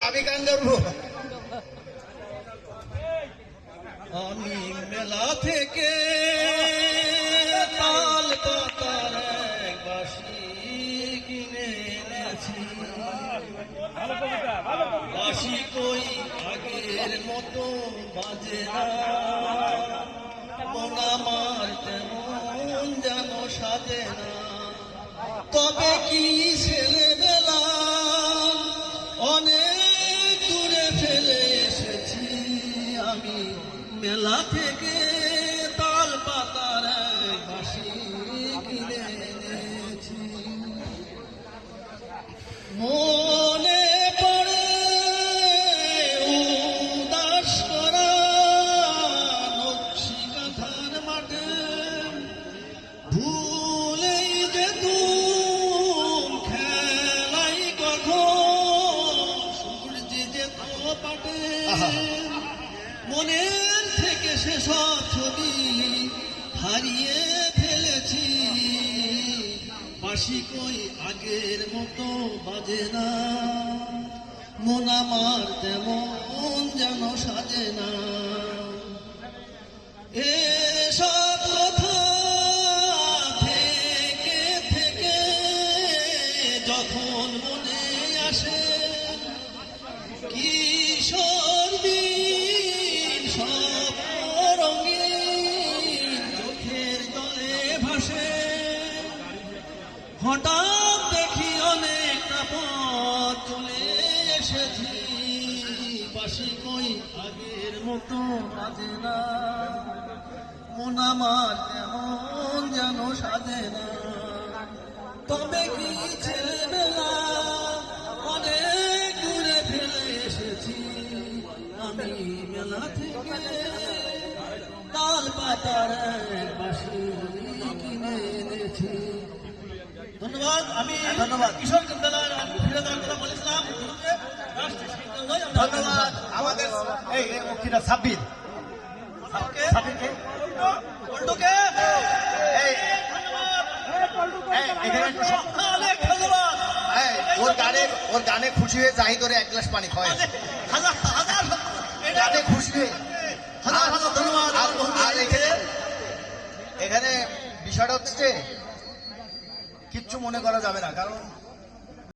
আমি গান ধরবো। আমি মেলা থেকে তাল পাতার এক বাঁশি কিনে এনেছি। বাঁশি কই আগের মতো বাজে না, মন আমার তেমন যেন সাজে না। তবে কি ছেলেবেলা অনেক দূরে ফেলে এসেছি আমি মেলা থেকে তাল পাতার এক বাঁশি কিনে এনেছি। মনে পড়ে উদাস করা নকশি কাঁথার মাঠে, ভুলেই যেতুম খেলাই কখন সূর্যে যেত পাটে। মনের থেকে সেসব ছবি হারিয়ে ফেলেছি। বাঁশি কই আগের মতো বাজে না, মন আমার তেমন যেন সাজে না। এসব কথা থেকে থেকে যখন মনে আসে, কিশোর দিন সব রঙিন চোখের জলে ভাসে। হঠাৎ দেখি অনেকটা পথ চলে এসেছি বাসি কই আগের মতো বাজে না, মন আমার তেমন যেন সাজে না। তবে কি ছেলেবেলা অনেক দূরে ফেলে এসেছি আমি মেলা থেকে, তাল পাতার এক বাঁশি কিনে এনেছি। ধন্যবাদ। আমি ধন্যবাদ। কিশোর বিদ্যালয়ের ফিরে দেওয়ার কথা বলেছিলাম। ধন্যবাদ আমাদের এই বক্তৃতা সাব্বির সাব্বিরকে পল্টুকে এই এখানে একটু অনেক ধন্যবাদ। এই, ওর গানে খুশি হয়ে যাই ধরে এক গ্লাস পানি খাওয়ায় হাজার হাজার গানে খুশি হয়ে হাজার হাজার ধন্যবাদ। আর এখানে বিষয়টা হচ্ছে যে কিচ্ছু মনে করা যাবে না, কারণ